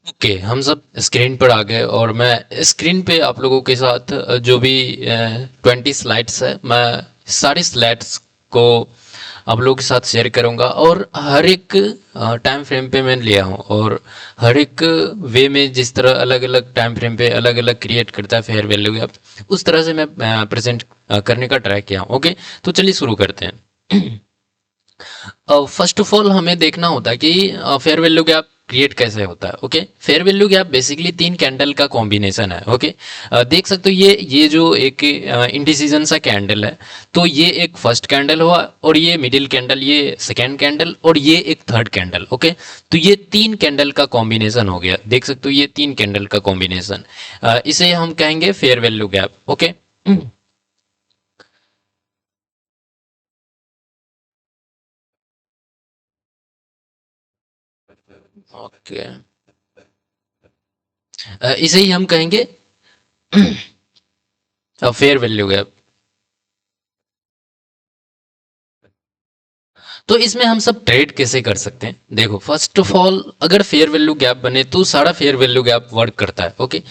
Okay, हम सब screen पर आ गए और मैं स्क्रीन पे आप लोगों के साथ जो भी 20 स्लाइड्स है, मैं सारी स्लाइड्स को आप लोगों के साथ शेयर करूंगा और हर एक टाइम फ्रेम पे मैं लिया हूँ और हर एक वे में जिस तरह अलग अलग टाइम फ्रेम पे अलग अलग क्रिएट करता है फेयर वैल्यू गैप, उस तरह से मैं प्रेजेंट करने का ट्राई किया हूँ। ओके, तो चलिए शुरू करते हैं। फर्स्ट ऑफ ऑल हमें देखना होता है कि फेयर वैल्यू गैप क्रिएट कैसे होता है। Okay, fair value gap basically तीन कैंडल का कॉम्बिनेशन है। ओके, देख सकते हो ये जो एक इंडिसीजन सा कैंडल है, तो ये एक फर्स्ट कैंडल हुआ और ये मिडिल कैंडल, ये सेकेंड कैंडल और ये एक थर्ड कैंडल। ओके, तो ये तीन कैंडल का कॉम्बिनेशन हो गया। देख सकते हो ये तीन कैंडल का कॉम्बिनेशन, इसे हम कहेंगे fair value gap. Okay, okay, इसे ही हम कहेंगे फेयर वैल्यू गैप। तो इसमें हम सब ट्रेड कैसे कर सकते हैं? देखो, फर्स्ट ऑफ ऑल अगर फेयर वैल्यू गैप बने तो सारा फेयर वैल्यू गैप वर्क करता है। ओके,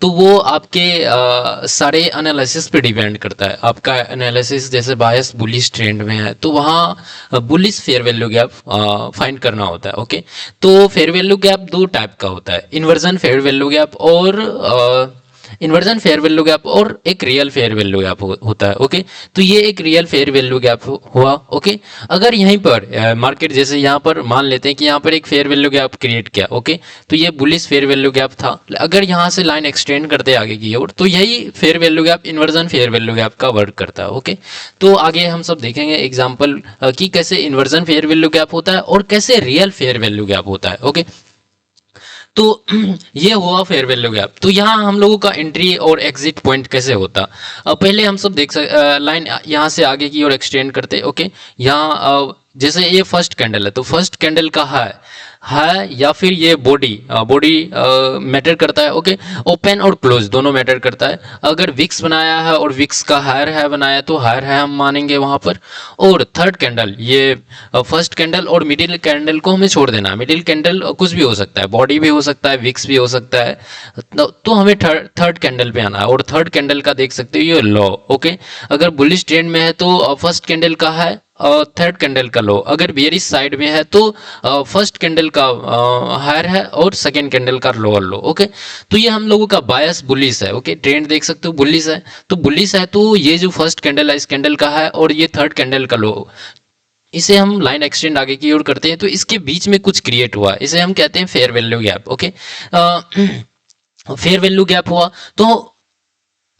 तो वो आपके सारे एनालिसिस पे डिपेंड करता है। आपका एनालिसिस जैसे बायस बुलिश ट्रेंड में है तो वहाँ bullish fair value gap find करना होता है। ओके, तो फेयर वैल्यू गैप दो टाइप का होता है, इन्वर्जन फेयर वैल्यू गैप और इन्वर्जन फेयर वैल्यू गैप और एक रियल फेयर वैल्यू गैप होता है। ओके, तो ये एक रियल फेयर वैल्यू गैप हुआ। ओके, अगर यहीं पर मार्केट जैसे यहाँ पर मान लेते हैं कि यहाँ पर एक फेयर वैल्यू गैप क्रिएट किया। ओके, तो ये बुलिश फेयर वैल्यू गैप था, अगर यहाँ से लाइन एक्सटेंड करते आगे की ओर तो यही fair value gap inversion fair value gap का वर्क करता है। ओके, तो आगे हम सब देखेंगे एग्जाम्पल कि कैसे इन्वर्जन फेयर वैल्यू गैप होता है और कैसे रियल फेयर वैल्यू गैप होता है। ओके, तो ये हुआ फेयर वैल्यू गैप। तो यहाँ हम लोगों का एंट्री और एग्जिट पॉइंट कैसे होता, पहले हम सब लाइन यहाँ से आगे की ओर एक्सटेंड करते। ओके, यहाँ जैसे ये फर्स्ट कैंडल है तो फर्स्ट कैंडल का है या फिर ये बॉडी बॉडी मैटर करता है। ओके, ओपन और क्लोज दोनों मैटर करता है। अगर विक्स बनाया है और विक्स का हायर है बनाया तो हायर है हम मानेंगे वहां पर। और थर्ड कैंडल, ये फर्स्ट कैंडल और मिडिल कैंडल को हमें छोड़ देना है। मिडिल कैंडल कुछ भी हो सकता है, बॉडी भी हो सकता है, विक्स भी हो सकता है। तो हमें थर्ड कैंडल पे आना है और थर्ड कैंडल का देख सकते हो ये लो। ओके, अगर बुलिश ट्रेंड में है तो फर्स्ट कैंडल का है और थर्ड कैंडल का लो। अगर बेयरिश साइड में है तो फर्स्ट कैंडल का हायर है और सेकेंड कैंडल का लोअर लो। ओके, तो ये हम लोगों का बायस बुलिश है। ओके, ट्रेंड देख सकते हो बुलिश है, तो बुलिश है तो ये जो फर्स्ट कैंडल है इस कैंडल का है और ये थर्ड कैंडल का लो, इसे हम लाइन एक्सटेंड आगे की ओर करते हैं तो इसके बीच में कुछ क्रिएट हुआ, इसे हम कहते हैं fair value gap. Okay, fair value gap हुआ तो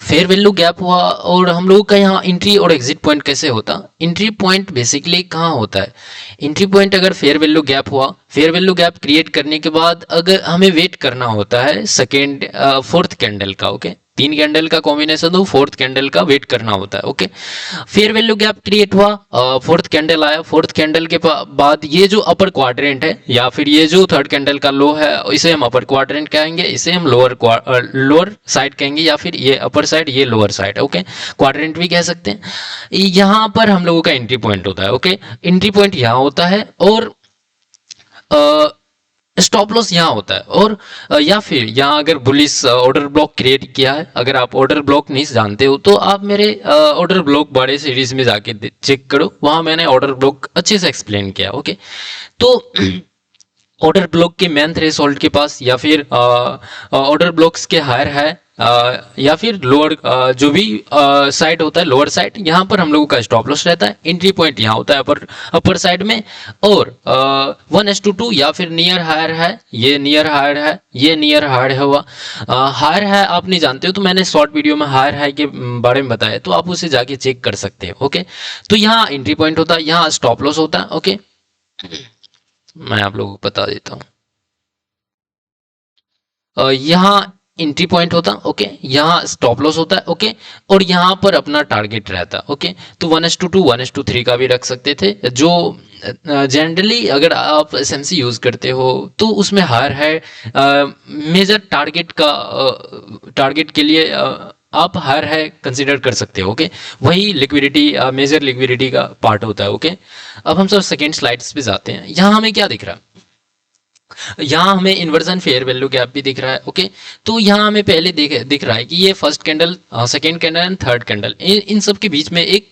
फेयर वैल्यू गैप हुआ और हम लोगों का यहाँ एंट्री और एग्जिट पॉइंट कैसे होता? एंट्री पॉइंट बेसिकली कहाँ होता है? एंट्री पॉइंट अगर फेयर वैल्यू गैप हुआ, फेयर वैल्यू गैप क्रिएट करने के बाद अगर हमें वेट करना होता है सेकेंड फोर्थ कैंडल का। ओके, तीन कैंडल का कॉम्बिनेशन तो फोर्थ कैंडल का वेट करना होता है। Okay, fair value gap create हुआ, फोर्थ कैंडल आया, फोर्थ कैंडल के बाद ये जो अपर क्वाड्रेंट है या फिर ये जो थर्ड कैंडल का लो है इसे हम अपर क्वाड्रेंट कहेंगे, इसे हम लोअर साइड कहेंगे या फिर ये अपर साइड ये लोअर साइड। ओके, क्वाड्रेंट भी कह सकते हैं। यहाँ पर हम लोगों का एंट्री पॉइंट होता है। ओके, एंट्री पॉइंट यहाँ होता है और स्टॉप लॉस यहाँ होता है और या फिर यहाँ अगर बुलिस ऑर्डर ब्लॉक क्रिएट किया है, अगर आप ऑर्डर ब्लॉक नहीं जानते हो तो आप मेरे ऑर्डर ब्लॉक बड़े सीरीज में जाके चेक करो, वहां मैंने ऑर्डर ब्लॉक अच्छे से एक्सप्लेन किया। ओके, तो ऑर्डर ब्लॉक के मेन थ्रेशोल्ड के पास या फिर ऑर्डर ब्लॉक्स के हायर है या फिर लोअर जो भी साइड होता है लोअर साइड, यहाँ पर हम लोगों का स्टॉप लॉस रहता है। एंट्री पॉइंट यहाँ होता है अपर साइड में और 1:2 या फिर नियर हायर है, ये नियर हायर है, ये नियर हायर हुआ। हायर है आप नहीं जानते हो तो मैंने शॉर्ट वीडियो में हायर है के बारे में बताया, तो आप उसे जाके चेक कर सकते हो। ओके, तो यहाँ एंट्री पॉइंट होता है, यहाँ स्टॉप लॉस होता है। ओके, मैं आप लोगों को बता देता हूँ, यहाँ एंट्री पॉइंट होता। ओके, यहाँ स्टॉप लॉस होता है। ओके, और यहाँ पर अपना टारगेट रहता। ओके, तो 1:2 1:3 का भी रख सकते थे। जो जनरली अगर आप एसएमसी यूज करते हो तो उसमें हायर है मेजर टारगेट का, टारगेट के लिए आप हायर है कंसिडर कर सकते हो। ओके, वही लिक्विडिटी मेजर लिक्विडिटी का पार्ट होता है। ओके, अब हम सब सेकेंड स्लाइड्स पे जाते हैं। यहाँ हमें क्या दिख रहा है? यहाँ हमें इन्वर्जन फेयर वैल्यू गैप भी दिख रहा है। ओके, तो यहाँ हमें पहले दिख रहा है कि ये first candle, second candle and third candle, इन सब के बीच में एक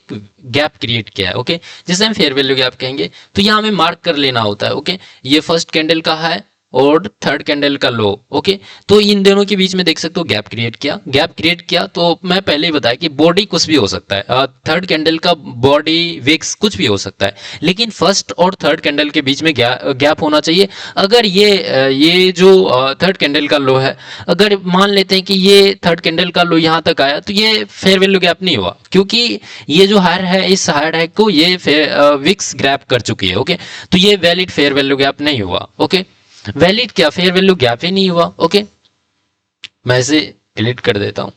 गैप क्रिएट किया है। ओके, जिसे हम फेयर वैल्यू गैप कहेंगे। तो यहाँ हमें मार्क कर लेना होता है। ओके, ये फर्स्ट कैंडल का है और थर्ड कैंडल का लो। ओके, तो इन दोनों के बीच में देख सकते हो गैप क्रिएट किया। गैप क्रिएट किया तो मैं पहले ही बताया कि बॉडी कुछ भी हो सकता है, थर्ड कैंडल का बॉडी विक्स कुछ भी हो सकता है, लेकिन फर्स्ट और थर्ड कैंडल के बीच में गैप होना चाहिए। अगर ये जो थर्ड कैंडल का लो है, अगर मान लेते हैं कि ये थर्ड कैंडल का लो यहाँ तक आया, तो ये फेयर वैल्यू गैप नहीं हुआ, क्योंकि ये जो हायर है, इस हायर है को ये विक्स ग्रैप कर चुकी है। ओके, तो ये वैलिड फेयर वैल्यू गैप नहीं हुआ। ओके, वैलिड क्या, फेयर वैल्यू गैप ही नहीं हुआ। ओके, मैं इसे डिलीट कर देता हूं।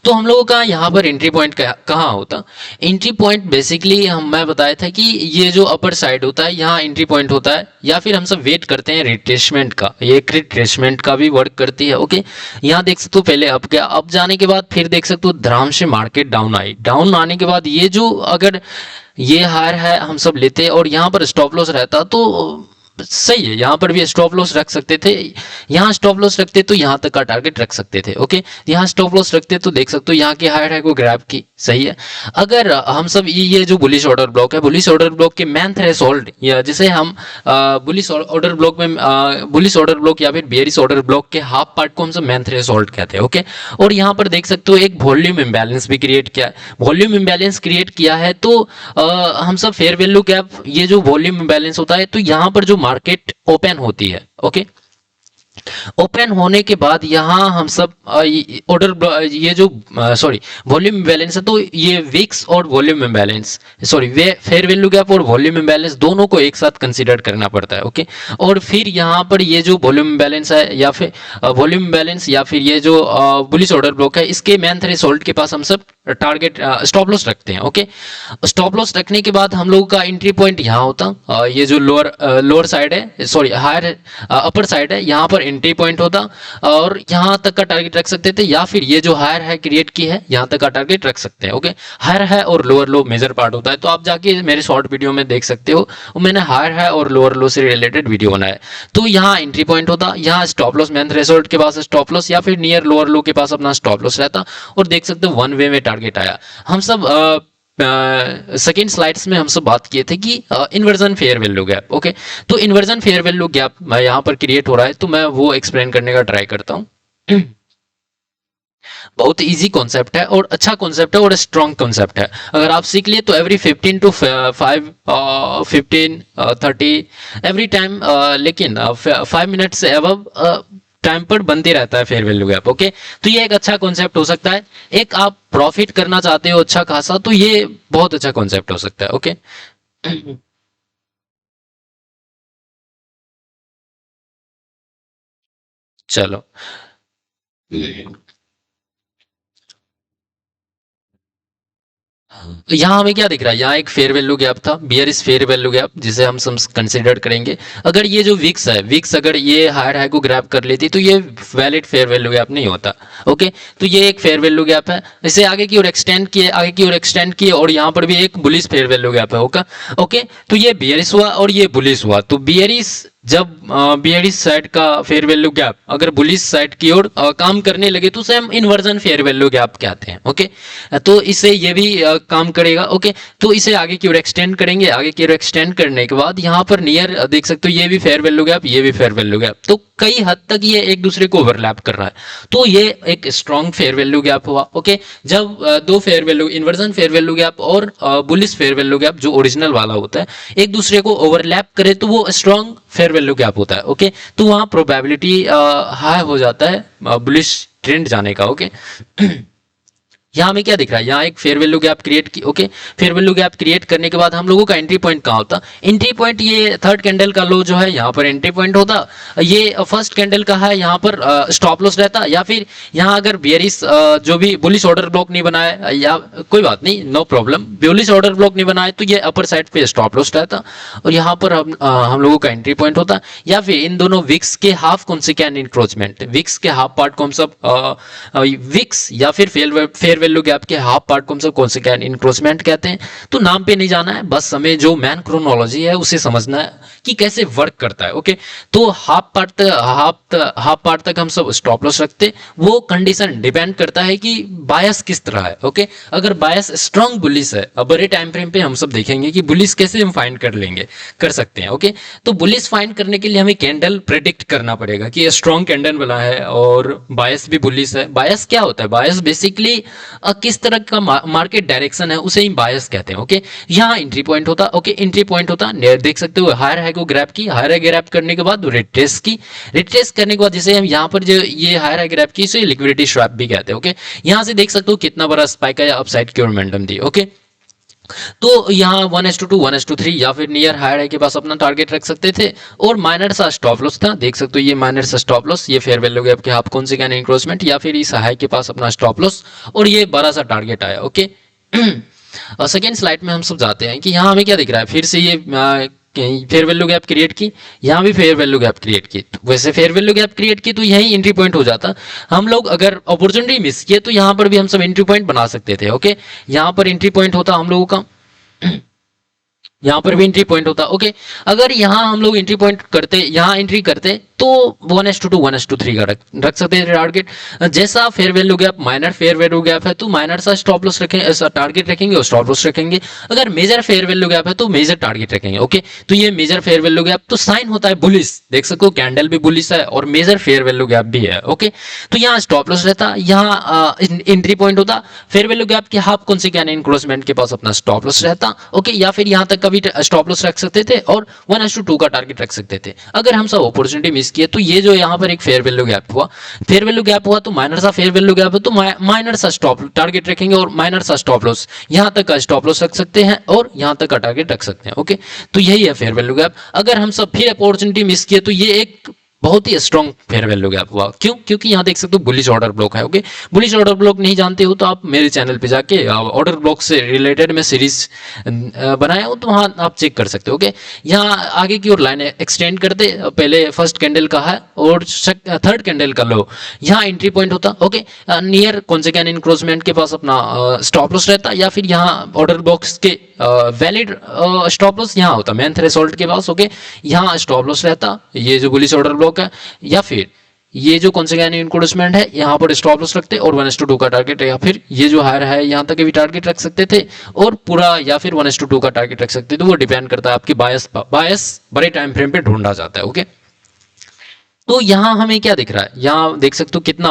तो हम लोगों का यहाँ पर एंट्री पॉइंट कहाँ होता? एंट्री पॉइंट बेसिकली मैं बताया था कि ये जो अपर साइड होता है, यहाँ एंट्री पॉइंट होता है, या फिर हम सब वेट करते हैं रिट्रेसमेंट का। ये एक रिट्रेसमेंट का भी वर्क करती है। ओके, यहाँ देख सकते हो पहले अप गया, अप जाने के बाद फिर देख सकते हो धड़ाम से मार्केट डाउन आई। डाउन आने के बाद ये जो अगर ये हायर है हम सब लेते और यहाँ पर स्टॉप लॉस रहता तो सही है, यहाँ पर भी स्टॉप लॉस रख सकते थे। यहाँ स्टॉप लॉस रखते तो यहाँ तक का टारगेट रख सकते थे। ओके, यहाँ स्टॉप लॉस रखते तो देख सकते हो यहाँ की हायर है को ग्रैब की। सही है, अगर हम सब ये जो बुलिश ऑर्डर ब्लॉक है, बुलिश ऑर्डर ब्लॉक के मैन थ्रेशोल्ड, या जिसे हम बुलिश ऑर्डर ब्लॉक में बुलिश ऑर्डर ब्लॉक या फिर बेयरिश ऑर्डर ब्लॉक के हाफ पार्ट को हम सब मैन थ्रेशोल्ड कहते हैं। ओके, और यहाँ पर देख सकते हो एक वॉल्यूम इम्बैलेंस भी क्रिएट किया है। वॉल्यूम इम्बैलेंस क्रिएट किया है तो हम सब फेयर वैल्यू गैप, ये जो वॉल्यूम इम्बैलेंस होता है, तो यहाँ पर जो मार्केट ओपन होती है, ओके, ओपन होने के बाद यहाँ हम सब ऑर्डर, ये जो सॉरी वॉल्यूम इम्बैलेंस है, तो ये विक्स और volume imbalance, sorry fair value gap और वॉल्यूम इम्बैलेंस दोनों को एक साथ कंसीडर करना पड़ता है। ओके, और फिर यहाँ पर ये जो वॉल्यूम इम्बैलेंस है, या फिर वॉल्यूम इम्बैलेंस, या फिर ये जो बुलिश ऑर्डर ब्लॉक है, इसके मैन थ्रेशोल्ड के पास हम सब टारगेट स्टॉप लॉस रखते हैं। ओके, स्टॉप लॉस रखने के बाद हम लोगों का एंट्री पॉइंट यहाँ होता, ये जो लोअर साइड है, सॉरी हायर अपर साइड है, यहाँ पर एंट्री पॉइंट होता और यहाँ तक का टारगेट रख सकते थे, या फिर ये जो हायर है क्रिएट की है, यहाँ तक का टारगेट रख सकते हैं। ओके, हायर है और लोअर लो मेजर पार्ट होता है, तो आप जाके मेरे शॉर्ट वीडियो में देख सकते हो, मैंने हायर है और लोअर लो से रिलेटेड वीडियो बनाया है। तो यहाँ एंट्री पॉइंट होता, यहाँ स्टॉप लॉस मैन थ्रेशोल्ड के पास स्टॉप लॉस, या फिर नियर लोअर लो के पास अपना स्टॉप लॉस रहता, और देख सकते हो वन वे में टारगेट आया। हम सब सेकेंड स्लाइड्स में हम सब बात किए थे कि inversion fair value gap. Okay, तो इन्वर्जन फेयर वैल्यू गैप यहाँ पर क्रिएट हो रहा है, तो मैं वो एक्सप्लेन करने का ट्राई करता हूँ। बहुत इजी कॉन्सेप्ट है और अच्छा कॉन्सेप्ट है और स्ट्रॉन्ग कॉन्सेप्ट है। अगर आप सीख लिए तो एवरी 15 to 5 15 30 एवरी टाइम, लेकिन 5 मिनट से अबव टाइम पर बनते रहता है फेयर वैल्यू गैप। ओके, तो ये एक अच्छा कॉन्सेप्ट हो सकता है। एक आप प्रॉफिट करना चाहते हो अच्छा खासा, तो ये बहुत अच्छा कॉन्सेप्ट हो सकता है। ओके, चलो, तो यहाँ हमें क्या दिख रहा है, यहाँ एक फेयर वैल्यू गैप था, bear is fair value gap, जिसे हम कंसिडर करेंगे। अगर ये जो विक्स है, विक्स अगर ये हायर हाई को ग्रैब कर लेती तो ये वैलिड फेयर वैल्यू गैप नहीं होता। ओके, तो ये एक फेयर वैल्यू गैप है, इसे आगे की ओर एक्सटेंड किए, आगे की ओर एक्सटेंड किए, और यहाँ पर भी एक बुलिश फेयर वैल्यू गैप है। ओके, तो ये बियरिश हुआ और ये बुलिश हुआ, तो बियरिश जब बियरिश साइड का फेयर वैल्यू गैप अगर बुलिश साइड की ओर काम करने लगे तो उसे हम इन्वर्जन फेयर वैल्यू गैप कहते हैं। ओके, तो इसे ये भी काम करेगा। ओके, तो इसे आगे की ओर एक्सटेंड करेंगे, आगे की ओर एक्सटेंड करने के बाद यहाँ पर नियर देख सकते हो ये भी फेयर वैल्यू गैप, ये भी फेयर वैल्यू गैप, तो कई हद तक ये एक दूसरे को ओवरलैप कर रहा है, तो ये एक स्ट्रॉन्ग फेयर वैल्यू गैप हुआ। ओके, जब दो fair value, inversion fair value gap और बुलिश फेयर वैल्यू गैप जो ओरिजिनल वाला होता है, एक दूसरे को ओवरलैप करे तो वो स्ट्रॉन्ग फेयर वैल्यू गैप होता है। ओके, तो वहाँ प्रोबेबिलिटी हाई हो जाता है बुलिश ट्रेंड जाने का। ओके, यहाँ हमें क्या दिख रहा है, यहाँ एक फेयर वैल्यू गैप क्रिएट की। Okay, fair value gap create करने के बाद हम लोगों का एंट्री पॉइंट कहाँ होता, एंट्री पॉइंट ये थर्ड कैंडल का लो जो है यहाँ पर एंट्री पॉइंट होता, ये फर्स्ट कैंडल का है यहाँ पर स्टॉप लॉस रहता, या फिर यहाँ अगर बेयरिश जो भी बुलिश ऑर्डर ब्लॉक नहीं बनाया, या कोई बात नहीं, no problem, bullish order block नहीं बनाए तो ये अपर साइड पे स्टॉप लॉस रहता, और यहाँ पर हम लोगों का एंट्री पॉइंट होता, या फिर इन दोनों विक्स के हाफ कॉन्सिक्वेंट इंक्रोचमेंट, विक्स के हाफ पार्ट को हम सब विक्स या फिर फेयर फेयर वैल्यू गैप के हाफ पार्ट को हम सब कौन से क्या इंक्रोचमेंट कहते हैं। तो नाम पे नहीं जाना है, बस हमें जो मैन क्रोनोलॉजी है उसे समझना है कि कैसे वर्क करता है। ओके, तो हाफ पार्ट तक हम सब स्टॉप लॉस रखते, वो कंडीशन डिपेंड करता है कि बायस किस तरह है। ओके, अगर बायस स्ट्रॉन्ग बुलिश है, अब बड़े टाइम फ्रेम पे हम सब देखेंगे कि बुलिश कैसे हम फाइंड कर सकते हैं। ओके, तो बुलिश फाइंड करने के लिए हमें कैंडल प्रेडिक्ट करना पड़ेगा कि स्ट्रॉन्ग कैंडल बना है और बायस भी बुलिश है। बायस क्या होता है? बायस बेसिकली किस तरह का मार्केट डायरेक्शन है उसे ही बायस कहते हैं। ओके, यहाँ एंट्री पॉइंट होता, ओके एंट्री पॉइंट होता, देख सकते हो हायर हाई को ग्रैब की, हायर हाई ग्रैब करने के बाद रिट्रेस की, रिट्रेस करने के बाद जैसे हम यहाँ पर जो ये हायर हाई ग्रैब की इसे लिक्विडिटी स्वैप भी कहते हैं। ओके, यहाँ से देख सकते हो कितना बड़ा स्पाइक है या अपसाइड की ओर मोमेंटम दी। ओके, तो यहाँ 1:2 1:3 या फिर नियर हायर हाई के पास अपना टारगेट रख सकते थे और माइनर सा स्टॉप लॉस था। देख सकते हो ये माइनर सा स्टॉप लॉस, ये फेयर वैल्यू गैप के आप कौन से क्या इंक्रोचमेंट या फिर इस हाई के पास अपना स्टॉप लॉस और ये बड़ा सा टारगेट आया। ओके, सेकेंड स्लाइड में हम सब जाते हैं कि यहाँ हमें क्या दिख रहा है, फिर से ये फेयर वैल्यू गैप क्रिएट की, यहाँ भी फेयर वैल्यू गैप क्रिएट की। तो वैसे फेयर वैल्यू गैप क्रिएट की तो यही एंट्री पॉइंट हो जाता। हम लोग अगर अपॉर्चुनिटी मिस किए तो यहाँ पर भी हम सब एंट्री पॉइंट बना सकते थे। ओके, यहाँ पर एंट्री पॉइंट होता हम लोगों का, यहाँ पर भी एंट्री पॉइंट होता। ओके, अगर यहाँ हम लोग एंट्री पॉइंट करते, यहाँ एंट्री करते तो 1:2 1:3 का रख सकते हैं टारगेट। जैसा fair value gap minor fair value gap है तो माइनर सा स्टॉप लॉस रखेंगे, ऐसा टारगेट रखेंगे और स्टॉप लॉस रखेंगे। अगर मेजर फेयर वैल्यू गैप है तो मेजर टारगेट रखेंगे। ओके, तो ये मेजर फेयर वैल्यू गैप तो साइन होता है बुलिश, देख सकते हो कैंडल भी बुलिश है और मेजर फेयर वैल्यू गैप भी है। ओके, तो यहाँ स्टॉप लॉस रहता, यहाँ एंट्री पॉइंट होता, फेयर वैल्यू गैप के हाफ कौन से क्या इंक्रोचमेंट के पास अपना स्टॉप लॉस रहता। ओके, या फिर यहाँ तक कभी स्टॉप लॉस रख सकते थे और 1:2 का टारगेट रख सकते थे। अगर हम सब अपॉर्चुनिटी मिस किए तो ये जो यहाँ पर एक फेयर वैल्यू गैप हुआ, फेयर वैल्यू गैप हुआ तो माइनर सा फेयर वैल्यू गैप है तो माइनर सा स्टॉप टारगेट रखेंगे और माइनर सा स्टॉप लॉस, यहाँ तक का स्टॉप लॉस रख सकते हैं और यहाँ तक का टारगेट रख सकते हैं। ओके, तो यही है फेयर वैल्यू गैप। अगर हम सब फिर अपॉर्चुनिटी मिस किए तो ये एक बहुत ही स्ट्रॉन्ग फेयर वैल्यू गैप हुआ। क्यों? क्योंकि यहाँ देख सकते हो बुलिश ऑर्डर ब्लॉक है। ओके, बुलिश ऑर्डर ब्लॉक नहीं जानते हो तो आप मेरे चैनल पे जाके ऑर्डर ब्लॉक से रिलेटेड मैं सीरीज बनाया हूँ तो वहाँ आप चेक कर सकते हो। ओके, यहाँ आगे की ओर लाइन एक्सटेंड करते, पहले फर्स्ट कैंडल का है और थर्ड कैंडल का लो, यहाँ एंट्री पॉइंट होता। ओके, नियर कौन से कैन इंक्रोचमेंट के पास अपना स्टॉप लॉस रहता या फिर यहाँ ऑर्डर बॉक्स के वैलिड स्टॉप लॉस यहाँ होता मेन थ्रेशोल्ड के पास। ओके, यहाँ स्टॉप लॉस रहता, ये जो बुलिश ऑर्डर ब्लॉक है, या फिर ये जो कौन से इंक्रोचमेंट है यहाँ पर स्टॉप लॉस रखते और 1:2 का टारगेट, या फिर ये जो हायर है यहाँ तक भी टारगेट रख सकते थे और पूरा, या फिर 1:2 का टारगेट रख सकते थे। तो वो डिपेंड करता है आपकी बायस बड़े टाइम फ्रेम पे ढूंढा जाता है। ओके, तो यहाँ हमें क्या दिख रहा है, यहाँ देख सकते हो कितना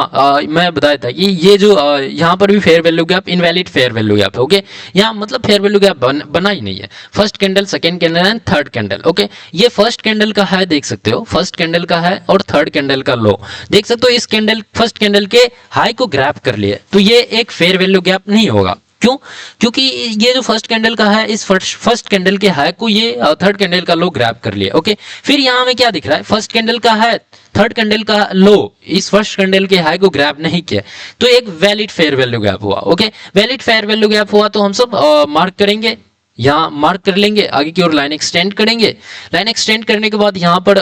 मैं बताया था कि ये जो यहाँ पर भी fair value gap invalid fair value gap है। ओके, यहाँ मतलब फेयर वैल्यू गैप बना ही नहीं है। First candle, second candle and third candle. Okay, ये फर्स्ट कैंडल का है, देख सकते हो फर्स्ट कैंडल का है और थर्ड कैंडल का लो, देख सकते हो इस कैंडल फर्स्ट कैंडल के हाई को ग्रैब कर लिए तो ये एक फेयर वैल्यू गैप नहीं होगा। क्यों? क्योंकि ये जो फर्स्ट कैंडल का है इस फर्स्ट कैंडल के हाई को ये थर्ड कैंडल का लो ग्रैब कर लिया। ओके, फिर यहाँ हमें क्या दिख रहा है, फर्स्ट कैंडल का है थर्ड कैंडल का लो इस फर्स्ट कैंडल के हाई को ग्रैब नहीं किया तो एक वैलिड फेयर वैल्यू गैप हुआ। Okay, valid fair value gap हुआ तो हम सब मार्क करेंगे, यहाँ मार्क कर लेंगे, आगे की ओर लाइन एक्सटेंड करेंगे। लाइन एक्सटेंड करने के बाद यहाँ पर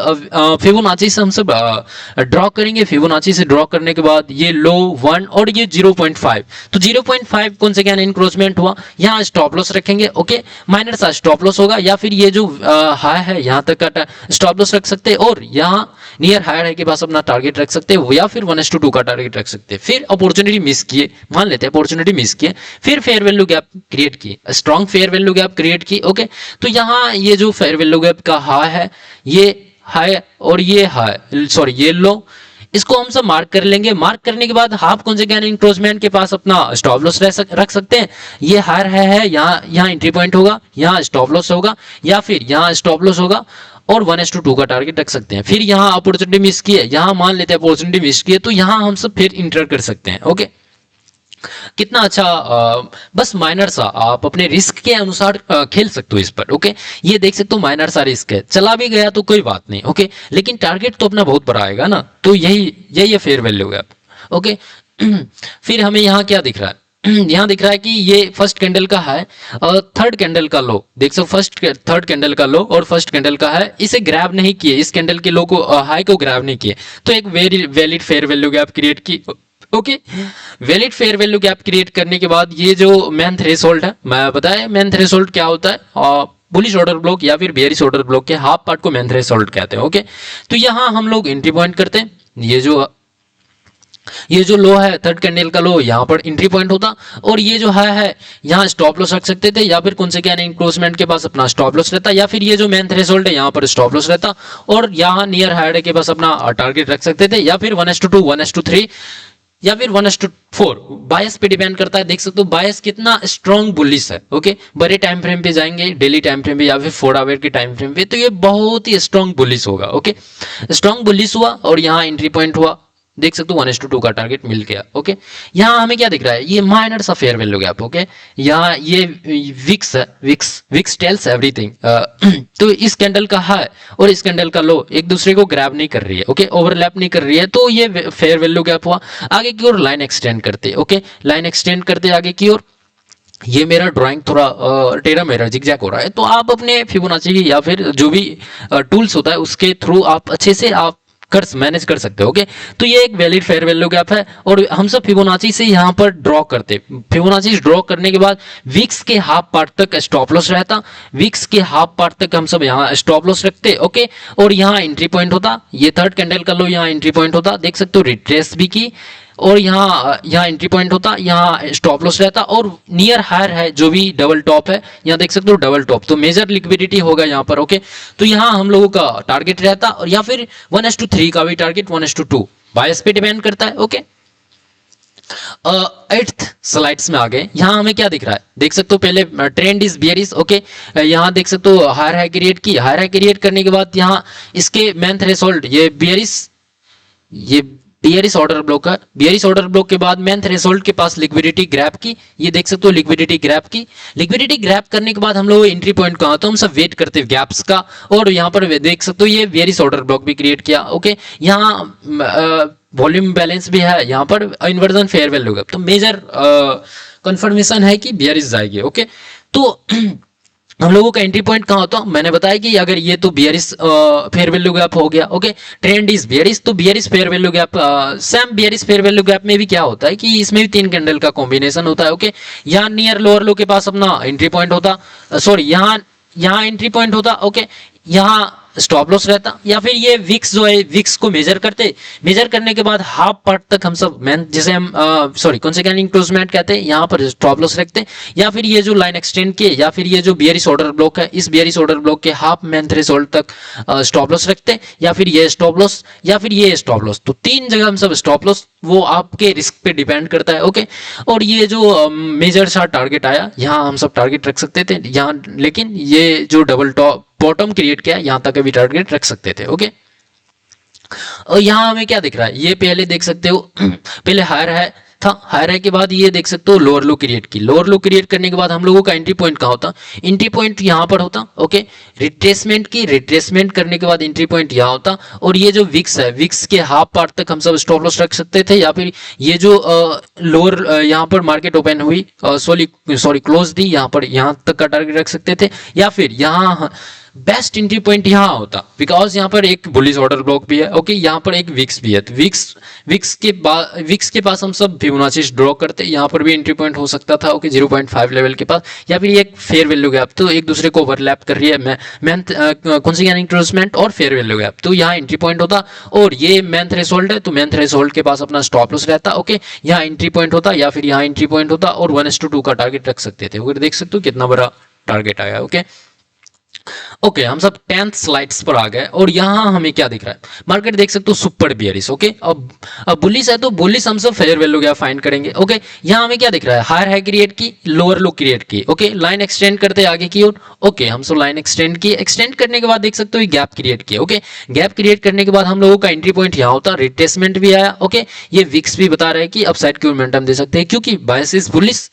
फिबोनाची से हम सब ड्रॉ करेंगे। फिबोनाची से ड्रॉ करने के बाद ये लो 1 और ये 0.5, तो 0.5 कौन से क्या इंक्रोचमेंट हुआ, यहाँ स्टॉप लॉस रखेंगे। ओके, माइनर सा स्टॉप लॉस होगा या फिर ये जो हाई है यहाँ तक का स्टॉप लॉस रख सकते हैं और यहाँ नियर हायर हाई के पास अपना टारगेट रख सकते हैं या फिर 1:2 का टारगेट रख सकते हैं। फिर अपॉर्चुनिटी मिस किए, मान लेते हैं अपॉर्चुनिटी मिस किए, फिर फेयर वैल्यू गैप क्रिएट की, strong fair value gap create की। ओके, तो यहाँ ये जो फेयर वैल्यू गैप का हाई है, ये हाई और ये हाई, सॉरी ये लो, इसको हम सब मार्क कर लेंगे। मार्क करने के बाद हाफ कौन से इंक्रोचमेंट के पास अपना स्टॉप लॉस रख सकते हैं। ये हायर है, यहाँ एंट्री पॉइंट होगा, यहाँ स्टॉप लॉस होगा या फिर यहाँ स्टॉप लॉस होगा और 1:2 का टारगेट रख सकते हैं। फिर यहाँ अपॉर्चुनिटी मिस की है, यहाँ मान लेते हैं अपॉर्चुनिटी मिस की है तो यहाँ हम सब फिर इंटर कर सकते हैं। ओके, कितना अच्छा, बस माइनर सा आप अपने रिस्क के अनुसार खेल सकते हो इस पर। ओके, ये देख सकते हो माइनर सा रिस्क है, चला भी गया तो कोई बात नहीं। ओके, लेकिन टारगेट तो अपना बहुत बड़ा आएगा ना, तो यही है फेयर वैल्यू गैप। ओके, फिर हमें यहाँ क्या दिख रहा है, यहाँ दिख रहा है कि ये फर्स्ट कैंडल का है और थर्ड कैंडल का लो, देख सकते थर्ड कैंडल का लो और फर्स्ट कैंडल का है, इसे ग्रैब नहीं किए, इस कैंडल के लो को हाई को ग्रैब नहीं किए तो एक very valid fair value gap create की। Okay, valid fair value gap create करने के बाद ये जो मैन थ्रेशोल्ड है, मैं बताया मैन थ्रेशोल्ड क्या होता है, और बुलिश ऑर्डर ब्लॉक या फिर बेयरिश ऑर्डर ब्लॉक के हाफ पार्ट को मैन थ्रेशोल्ड कहते हैं। ओके, तो यहाँ हम लोग एंट्री पॉइंट करते हैं, ये जो लो है थर्ड कैंडल का लो, यहाँ पर एंट्री पॉइंट होता, और ये जो है यहाँ स्टॉप लॉस रख सकते थे, या फिर कौन से क्या नहीं क्लोजमेंट के पास अपना स्टॉप लॉस रहता, या फिर ये जो मेन थ्रेशोल्ड है यहाँ पर स्टॉप लॉस रहता, और यहाँ नियर हायर के पास अपना टारगेट रख सकते थे, या फिर 1:2 1:3 या फिर 1:4। बायस पे डिपेंड करता है, देख सकते हो बायस कितना स्ट्रॉन्ग बुलिश है। ओके, बड़े टाइम फ्रेम पे जाएंगे, डेली टाइम फ्रेम पे या फिर 4 आवर के टाइम फ्रेम पे, तो ये बहुत ही स्ट्रॉन्ग बुलिश होगा। ओके, स्ट्रॉन्ग बुलिश हुआ और यहाँ एंट्री पॉइंट हुआ, देख सकते हो 1:2 का टारगेट मिल गया। ओके, यहाँ हमें क्या दिख रहा है, ये माइनर सा फेयर वैल्यू गैप। ओके, यहाँ ये विक्स है, विक्स टेल्स एवरीथिंग। तो इस कैंडल का हाई और इस कैंडल का लो एक दूसरे को ग्रैब नहीं कर रही है। ओके, ओवरलैप नहीं कर रही है, तो ये फेयर वैल्यू गैप हुआ। आगे की ओर लाइन एक्सटेंड करते, ओके, लाइन एक्सटेंड करते आगे की ओर। ये मेरा ड्राइंग थोड़ा टेढ़ा मेरा जिगजैग हो रहा है, तो आप अपने फिबोनाची या फिर जो भी टूल्स होता है उसके थ्रू आप अच्छे से आप मैनेज कर सकते हो। ओके, तो ये एक वैलिड फेयर वैल्यू गैप है, और हम सब फिबोनाची से यहाँ पर ड्रॉ करते, फिबोनाची ड्रॉ करने के बाद विक्स के हाफ पार्ट तक स्टॉप लॉस रहता, विक्स के हाफ पार्ट तक हम सब यहाँ स्टॉप लॉस रखते। ओके, और यहाँ एंट्री पॉइंट होता, ये थर्ड कैंडल का लो यहाँ एंट्री पॉइंट होता, देख सकते हो रिट्रेस भी की, और यहाँ एंट्री पॉइंट होता, यहाँ स्टॉप लॉस रहता, और नियर हायर है जो भी डबल टॉप है, यहाँ देख सकते हो डबल टॉप, तो मेजर लिक्विडिटी होगा यहाँ पर। ओके, तो यहाँ हम लोगों का टारगेट रहता, और या फिर 1:3 का भी टारगेट, 1:2 बायस पे डिपेंड करता है। ओके, 8th स्लाइड्स में आ गए, यहाँ हमें क्या दिख रहा है, देख सकते हो पहले ट्रेंड इज बियरिश। ओके, यहाँ देख सकते हो हायर हाई क्रिएट की, हायर हाई क्रिएट करने के बाद यहाँ इसके मेन थ्रेशोल्ड ये बियरिश ऑर्डर ब्लॉक है, बियरिश ऑर्डर ब्लॉक के बाद मेन थ्रेशोल्ड के पास लिक्विडिटी ग्रैब की, ये देख सकते हो लिक्विडिटी ग्रैब की, लिक्विडिटी ग्रैब करने के बाद हम लोग एंट्री पॉइंट कहाँ, तो हम सब वेट करते हैं गैप्स का, और यहाँ पर देख सकते हो ये बियरिश ऑर्डर ब्लॉक भी क्रिएट किया। ओके, यहाँ वॉल्यूम बैलेंस भी है, यहाँ पर इन्वर्जन फेयर वैल्यू गैप, तो मेजर कंफर्मेशन है कि बियरिश जाएगी। ओके, तो हम लोगों का एंट्री पॉइंट कहाँ होता है, मैंने बताया कि अगर ये तो बियरिश फेयर वैल्यू गैप हो गया। ओके, ट्रेंड इज बियरिश, तो bearish fair value gap, same bearish fair value gap में भी क्या होता है कि इसमें भी 3 कैंडल का कॉम्बिनेशन होता है। ओके, यहाँ नियर लोअर लो के पास अपना एंट्री पॉइंट होता, सॉरी यहाँ एंट्री पॉइंट होता। ओके, यहाँ स्टॉप लॉस रहता, या फिर ये विक्स जो है विक्स को मेजर करते, मेजर करने के बाद हाफ पार्ट तक हम सब जिसे हम सॉरी कौन से कैंडल क्लोजमेंट कहते हैं, यहाँ पर स्टॉप लॉस रखते, या फिर ये जो लाइन एक्सटेंड किए, या फिर ये जो बियरिश ऑर्डर ब्लॉक है, इस बियरिश ऑर्डर ब्लॉक के हाफ मेन थ्रेशोल्ड तक स्टॉप लॉस रखते, या फिर ये स्टॉप लॉस, या फिर ये स्टॉप लॉस, तो 3 जगह हम सब स्टॉप लॉस, वो आपके रिस्क पे डिपेंड करता है। ओके, और ये जो मेजर सा टारगेट आया, यहाँ हम सब टारगेट रख सकते थे यहाँ, लेकिन ये जो डबल टॉप बॉटम क्रिएट किया यहाँ तक भी टारगेट रख सकते थे। ओके, और यहाँ हमें क्या दिख रहा है, ये पहले देख सकते हो पहले हायर है था, हायर है के बाद ये देख सकते हो लोअर लो क्रिएट की, लोअर लो क्रिएट करने के बाद हम लोगों का एंट्री पॉइंट कहाँ होता, एंट्री पॉइंट यहाँ पर होता। ओके, रिट्रेसमेंट की, रिट्रेसमेंट करने के बाद एंट्री पॉइंट यहाँ होता, और ये जो विक्स है विक्स के हाफ पार्ट तक हम सब स्टॉप लॉस रख सकते थे, या फिर ये जो लोअर यहाँ पर मार्केट ओपन हुई सॉरी क्लोज दी, यहाँ पर यहाँ तक का टारगेट रख सकते थे, या फिर यहाँ बेस्ट एंट्री पॉइंट यहाँ होता, बिकॉज यहाँ पर एक बुलिश ऑर्डर ब्लॉक भी है। ओके, यहाँ पर एक विक्स भी है, तो विक्स के पास हम सब फिबोनाची ड्रॉ करते, यहाँ पर भी एंट्री पॉइंट हो सकता था। ओके, 0.5 लेवल के पास, या फिर एक फेयर वैल्यू गैप, तो एक दूसरे को ओवरलैप कर रही है मैन कौन सी क्लोजमेंट और फेयर वैल्यू गैप, तो यहाँ एंट्री पॉइंट होता, और ये मैन थ्रेशोल्ड है, तो मैन थ्रेशोल्ड के पास अपना स्टॉप लॉस रहता। ओके, यहाँ एंट्री पॉइंट होता, या फिर यहाँ एंट्री पॉइंट होता, और 1:2 का टारगेट रख सकते थे। देख सकते हो कितना बड़ा टारगेट आया। ओके, ओके, हम सब 10th स्लाइड्स पर आ गए, और यहाँ हमें क्या दिख रहा है, मार्केट देख सकते हो सुपर बियरिश। ओके, अब बुलिश है, तो बुलिश हम सब फेयर वैल्यू गैप फाइंड करेंगे। ओके, यहाँ हमें क्या दिख रहा है, हायर हाई क्रिएट की, लोअर लो क्रिएट की। ओके, लाइन एक्सटेंड करते आगे की ओर। ओके, हम सब लाइन एक्सटेंड की, एक्सटेंड करने के बाद देख सकते हो गैप क्रिएट किया। ओके, गैप क्रिएट करने के बाद हम लोगों का एंट्री पॉइंट यहाँ होता, रिट्रेसमेंट भी आया। ओके, ये विक्स भी बता रहा है कि अपसाइड की मोमेंटम दे सकते हैं, क्योंकि बायस इज बुलिश,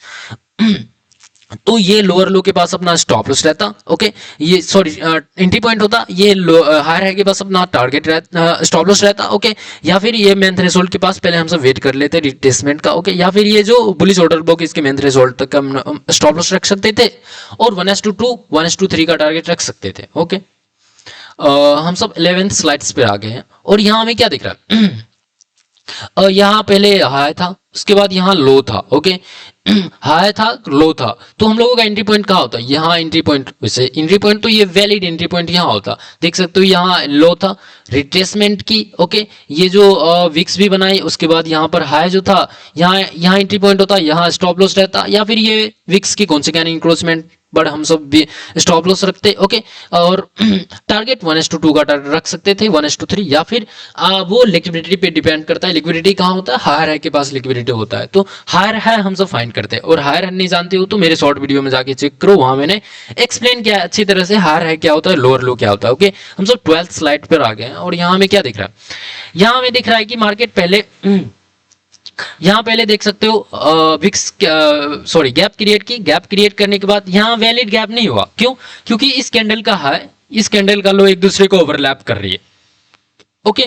तो ये लोअर लो के पास अपना स्टॉप लॉस रहता। ओके, ये सॉरी एंट्री पॉइंट होता, ये हायर है के पास अपना टारगेट रहता, स्टॉप लॉस रहता। ओके, या फिर ये मेन थ्रेशोल्ड के पास पहले हम सब वेट कर लेते रिट्रेसमेंट का। ओके, या फिर ये जो बुलिश ऑर्डर ब्लॉक इसके मेन थ्रेशोल्ड तक हम स्टॉप लॉस रख सकते थे, और 1:2 1:3 का टारगेट रख सकते थे। ओके, हम सब 11th स्लाइड्स पे आ गए हैं, और यहाँ हमें क्या दिख रहा है यहाँ पहले हाई था, उसके बाद यहाँ लो था, ओके। हाई था, लो था, तो हम लोगों का एंट्री पॉइंट कहाँ होता है, यहाँ एंट्री पॉइंट। वैसे एंट्री पॉइंट तो ये वैलिड एंट्री पॉइंट यहाँ होता, देख सकते हो यहाँ लो था, रिट्रेसमेंट की, ओके। ये जो विक्स भी बनाई, उसके बाद यहाँ पर हाई जो था, यहाँ यहाँ एंट्री पॉइंट होता, यहाँ स्टॉप लॉस रहता, या फिर ये विक्स की कॉन्सिक्वेंट इंक्रोचमेंट, बट हम सब भी स्टॉप लॉस रखते, ओके। और टारगेट 1:2 का टारगेट रख सकते थे, 1:3, या फिर वो लिक्विडिटी पे डिपेंड करता है। लिक्विडिटी कहाँ होता है, हायर है के पास लिक्विडिटी होता है, तो हायर है हम सब फाइंड करते हैं। और हायर नहीं जानते हो तो मेरे शॉर्ट वीडियो में जाके चेक करो, वहां मैंने एक्सप्लेन किया है अच्छी तरह से, हायर है क्या होता है, लोअर लो क्या होता है, ओके। हम सब 12th स्लाइड पर आ गए हैं, और यहाँ हमें क्या दिख रहा है, यहाँ हमें दिख रहा है कि मार्केट पहले यहाँ पहले देख सकते हो विक्स सॉरी गैप क्रिएट की, गैप क्रिएट करने के बाद यहाँ वैलिड गैप नहीं हुआ, क्यों, क्योंकि इस कैंडल का हाई, इस कैंडल का लो एक दूसरे को ओवरलैप कर रही है, ओके।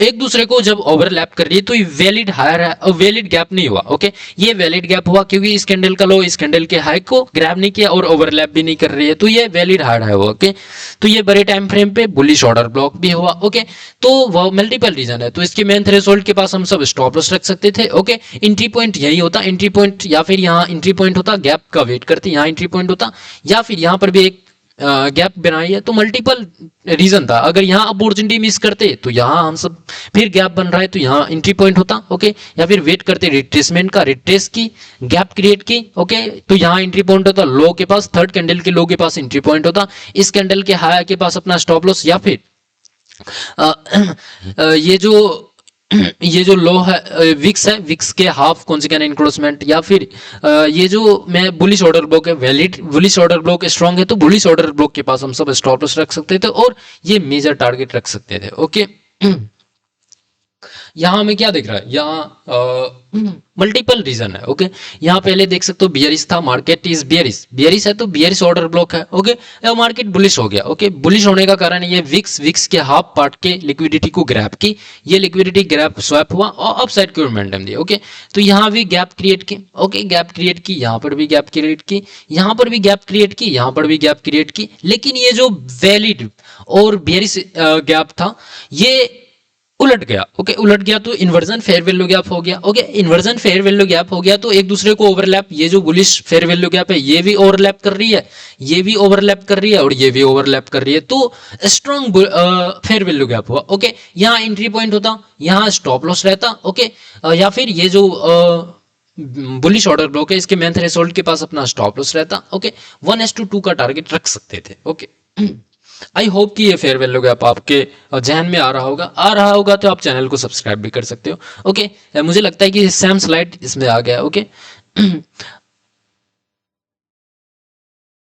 एक दूसरे को जब ओवरलैप कर रही है तो ये वैलिड हायर है और वैलिड गैप नहीं हुआ, ओके। ये वैलिड गैप हुआ क्योंकि इस कैंडल का लो इस कैंडल के हाई को ग्रैब नहीं किया और ओवरलैप भी नहीं कर रही है, तो ये वैलिड हायर है, ओके। तो ये बड़े टाइम फ्रेम पे बुलिश ऑर्डर ब्लॉक भी हुआ, ओके। तो वो मल्टीपल रीजन है, तो इसके मेन थ्रेशोल्ड के पास हम सब स्टॉप लॉस रख सकते थे, ओके। एंट्री पॉइंट यही होता, एंट्री पॉइंट, या फिर यहाँ एंट्री पॉइंट होता, गैप का वेट करते, यहाँ एंट्री पॉइंट होता, या फिर यहाँ पर भी एक गैप बनाई है, तो मल्टीपल रीजन था। अगर यहाँ अपॉर्चुनिटी मिस करते तो यहाँ हम सब, फिर गैप बन रहा है तो यहाँ एंट्री पॉइंट होता, ओके। या फिर वेट करते रिट्रेसमेंट का, रिट्रेस की, गैप क्रिएट की, ओके, तो यहाँ एंट्री पॉइंट होता, लो के पास, थर्ड कैंडल के लो के पास एंट्री पॉइंट होता, इस कैंडल के हाई के पास अपना स्टॉप लॉस, या फिर ये जो ये जो लो है विक्स है, विक्स के हाफ कॉन्सिक्वेंट इंक्रोचमेंट, या फिर ये जो मैं बुलिश ऑर्डर ब्लॉक है, valid bullish order block strong है, तो बुलिश ऑर्डर ब्लॉक के पास हम सब स्टॉप लॉस रख सकते थे और ये मेजर टारगेट रख सकते थे, ओके। यहाँ हमें क्या दिख रहा है, यहाँ मल्टीपल रीजन है, ओके। यहाँ पहले देख सकते हो बियरिश था, मार्केट इज बियरिश, बियरिश है तो बियरिश ऑर्डर ब्लॉक है, ओके। मार्केट बुलिश हो गया, ओके। बुलिश होने का कारण ये विक्स, विक्स के हाफ पार्ट के लिक्विडिटी को ग्रैब की, ये लिक्विडिटी ग्रैब स्वैप हुआ और अप साइड की मोमेंटम दी, ओके। तो यहाँ भी गैप क्रिएट की, ओके, गैप क्रिएट की, यहाँ पर भी गैप क्रिएट की, यहाँ पर भी गैप क्रिएट की, यहाँ पर भी गैप क्रिएट की, लेकिन ये जो वैलिड और बियरिश गैप था ये उलट गया, ओके, उलट गया, तो इन्वर्जन फेयर वैल्यू गैप हो गया, okay. Inversion fair value gap हो गया तो एक दूसरे को ओवरलैप, ये जो बुलिश फेयर वैल्यू गैप है ये भी ओवरलैप कर रही है, ये भी ओवरलैप कर रही है और ये भी ओवरलैप कर रही है, तो स्ट्रॉन्ग फेयर वैल्यू गैप हुआ, ओके। यहाँ एंट्री पॉइंट होता, यहाँ स्टॉप लॉस रहता, ओके। या फिर ये जो बुलिश ऑर्डर ब्लॉक है इसके मेन थ्रेशोल्ड के पास अपना स्टॉप लॉस रहता, ओके। 1:2 का टारगेट रख सकते थे, ओके। आई होप कि ये फेयर वैल्यू गैप आपके जहन में आ रहा होगा तो आप चैनल को सब्सक्राइब भी कर सकते हो, ओके। मुझे लगता है कि सेम स्लाइड इसमें आ गया, ओके।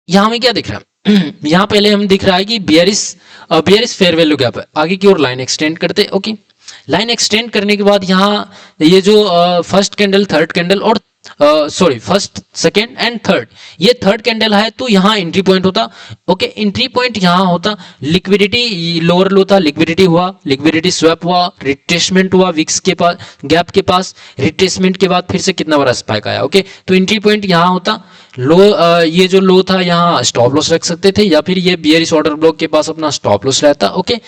यहाँ में क्या दिख रहा है, यहाँ पहले हम दिख रहा है कि bearish bearish fair value gap है, आगे की ओर लाइन एक्सटेंड करते, ओके। लाइन एक्सटेंड करने के बाद यहाँ ये जो फर्स्ट कैंडल, थर्ड कैंडल और sorry first, second and third, ये थर्ड कैंडल है तो यहाँ एंट्री पॉइंट होता, ओके। एंट्री पॉइंट यहाँ होता, लिक्विडिटी लोअर लो था, लिक्विडिटी हुआ, लिक्विडिटी स्वैप हुआ, रिट्रेसमेंट हुआ विक्स के पास, गैप के पास, रिट्रेसमेंट के बाद फिर से कितना बड़ा स्पाइक आया, ओके। तो एंट्री पॉइंट यहाँ होता, लो ये जो लो था यहाँ स्टॉप लॉस रख सकते थे, या फिर ये बियरिश ऑर्डर ब्लॉक के पास अपना स्टॉप लॉस रहता, ओके।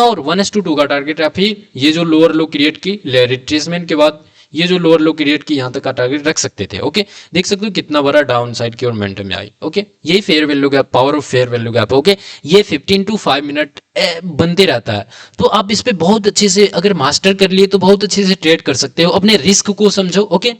और 1:2 का टारगेट, या फिर ये जो लोअर लो क्रिएट की रिट्रेसमेंट के बाद ये जो लोअर लो क्रिएट की यहाँ तक का टारगेट रख सकते थे, ओके। देख सकते हो कितना बड़ा डाउन साइड की और मोमेंटम में आई, ओके। यही fair value gap, power of fair value gap, okay. ये 15 to 5 मिनट बनते रहता है, तो आप इस पे बहुत अच्छे से अगर मास्टर कर लिए तो बहुत अच्छे से ट्रेड कर सकते हो, अपने रिस्क को समझो, ओके।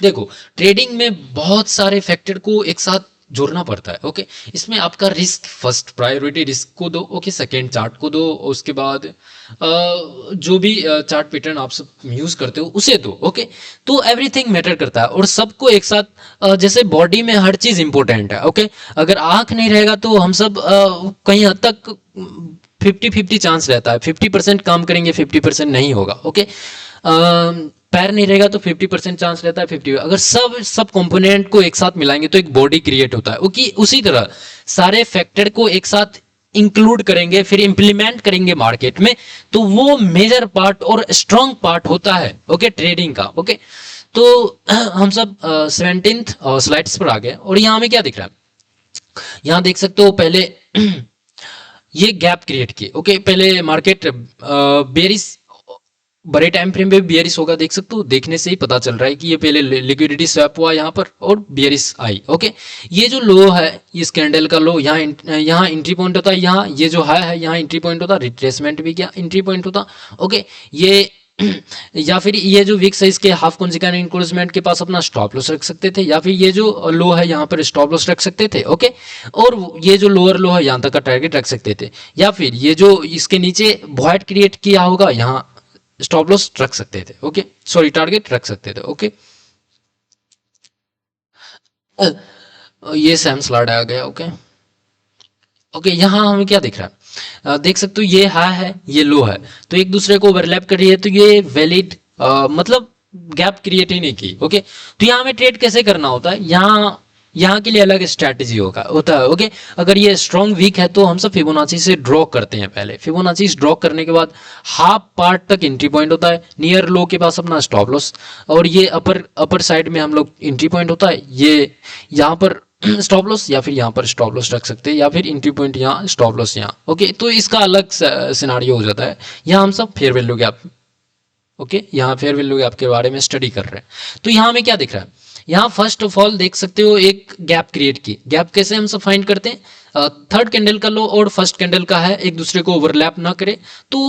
देखो ट्रेडिंग में बहुत सारे फैक्टर को एक साथ जोड़ना पड़ता है, ओके। इसमें आपका रिस्क, फर्स्ट प्रायोरिटी रिस्क को दो, ओके। सेकेंड चार्ट को दो, उसके बाद जो भी चार्ट पैटर्न आप सब यूज करते हो उसे दो, ओके। तो एवरीथिंग मैटर करता है और सबको एक साथ जैसे बॉडी में हर चीज इंपॉर्टेंट है, ओके। अगर आंख नहीं रहेगा तो हम सब कहीं हद तक 50-50 चांस रहता है, 50% काम करेंगे, 50% नहीं होगा, ओके। पैर नहीं रहेगा तो 50% चांस रहता है, 50। अगर सब कंपोनेंट को एक साथ मिलाएंगे तो एक बॉडी क्रिएट होता है, ओके। उसी तरह सारे फैक्टर को एक साथ इंक्लूड करेंगे, फिर इंप्लीमेंट करेंगे मार्केट में, तो वो मेजर पार्ट और स्ट्रॉन्ग पार्ट होता है, ओके, ट्रेडिंग का, ओके। तो हम सब 17th स्लाइड्स पर आ गए और यहाँ में क्या दिख रहा है, यहाँ देख सकते हो पहले ये गैप क्रिएट किए, ओके। पहले मार्केट बेरिश बड़े टाइम फ्रेम पे बियरिश होगा, देख सकते हो, देखने से ही पता चल रहा है कि ये पहले लिक्विडिटी स्वैप हुआ यहाँ पर और बियरिश आई। ओके, ये जो लो है इस कैंडल का लो, यहाँ एंट्री पॉइंट होता है, यहाँ ये जो हाई है यहाँ एंट्री पॉइंट होता, रिट्रेसमेंट भी क्या एंट्री पॉइंट होता। ओके, ये या फिर ये जो विक्स है इसके हाफ कॉन्सिक्वेंट इंक्रोचमेंट के पास अपना स्टॉप लॉस रख सकते थे, या फिर ये जो लो है यहाँ पर स्टॉप लॉस रख सकते थे। ओके, और ये जो लोअर लो है यहाँ तक का टारगेट रख सकते थे, या फिर ये जो इसके नीचे वॉइड क्रिएट किया होगा यहाँ स्टॉप लॉस रख सकते थे। ओके, सॉरी, टारगेट रख सकते थे। ओके, ये सेम स्लाइड आ गया। ओके, ओके, यहाँ हमें क्या दिख रहा है, देख सकते हो ये हाई है ये लो है, तो एक दूसरे को ओवरलैप कर रही है, तो ये वैलिड मतलब गैप क्रिएट ही नहीं की। ओके, तो यहाँ हमें ट्रेड कैसे करना होता है, यहाँ के लिए अलग स्ट्रैटेजी होता है। ओके, अगर ये स्ट्रॉन्ग वीक है तो हम सब फिबोनाची से ड्रॉ करते हैं, पहले फिबोनाची ड्रॉ करने के बाद हाफ पार्ट तक एंट्री पॉइंट होता है, नियर लो के पास अपना स्टॉप लॉस, और ये अपर साइड में हम लोग एंट्री पॉइंट होता है, ये यहाँ पर स्टॉप लॉस, या फिर यहाँ पर स्टॉप लॉस रख सकते हैं, या फिर एंट्री पॉइंट यहाँ स्टॉप लॉस यहाँ। ओके, तो इसका अलग सिनारियो हो जाता है। यहाँ हम सब फेयर वैल्यू गैप, ओके, यहाँ फेयर वैल्यू गैप के बारे में स्टडी कर रहे हैं। तो यहाँ हमें क्या दिख रहा है, यहाँ फर्स्ट ऑफ ऑल देख सकते हो एक गैप क्रिएट की। गैप कैसे हम सब फाइंड करते हैं, थर्ड कैंडल का लो और फर्स्ट कैंडल का है एक दूसरे को ओवरलैप ना करे तो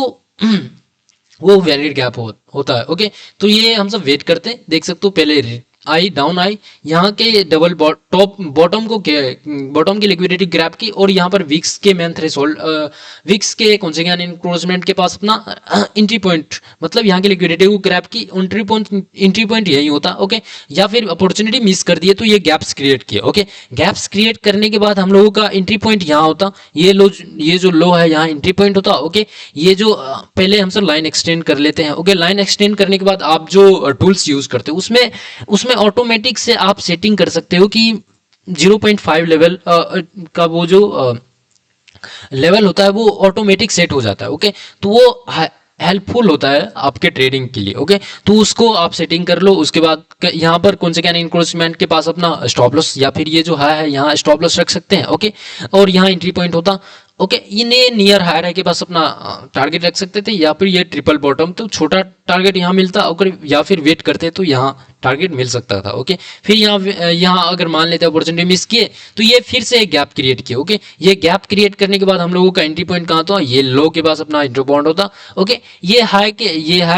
वो वैलिड गैप होता है। ओके, तो ये हम सब वेट करते हैं, देख सकते हो पहले आई डाउन आई, यहाँ के डबल टॉप बॉटम की लिक्विडिटी ग्रैप की, और यहाँ पर विक्स के मेन थ्रेशोल्ड, विक्स के कॉन्सिक्वेंट इंक्रोचमेंट के पास अपना एंट्री पॉइंट, मतलब यहाँ की लिक्विडिटी को ग्रैप की, एंट्री पॉइंट यही होता। ओके, या फिर अपॉर्चुनिटी मिस कर दिए तो ये गैप्स क्रिएट किए। ओके, गैप्स क्रिएट करने के बाद हम लोगों का एंट्री पॉइंट यहाँ होता, ये जो लो है यहाँ एंट्री पॉइंट होता। ओके, ये जो पहले हम सब लाइन एक्सटेंड कर लेते हैं। ओके, लाइन एक्सटेंड करने के बाद आप जो टूल्स यूज करते हो उसमें ऑटोमेटिक से आप सेटिंग कर सकते हो कि 0.5 लेवल का वो जो लेवल होता है वो ऑटोमेटिक सेट हो जाता है। ओके, तो वो हेल्पफुल होता है आपके ट्रेडिंग के लिए। ओके, तो उसको आप सेटिंग कर लो, उसके बाद यहाँ पर कौन से क्या इंक्रोचमेंट के पास अपना स्टॉप लॉस, या फिर ये जो हाई है यहाँ स्टॉप लॉस रख सकते हैं। ओके, और यहाँ एंट्री पॉइंट होता। ओके, ये नियर हायर है के पास अपना टारगेट रख सकते थे, या फिर ये ट्रिपल बॉटम तो छोटा टारगेट यहाँ मिलता, अगर या फिर वेट करते तो यहाँ टारगेट मिल सकता था। ओके, फिर यहाँ अगर मान लेते अपॉर्चुनिटी मिस किए तो ये फिर से एक गैप क्रिएट किए। ओके, ये गैप क्रिएट करने के बाद हम लोगों का एंट्री पॉइंट कहाँ था, ये लो के पास अपना इंट्रो पॉइंट होता। ओके, ये हाई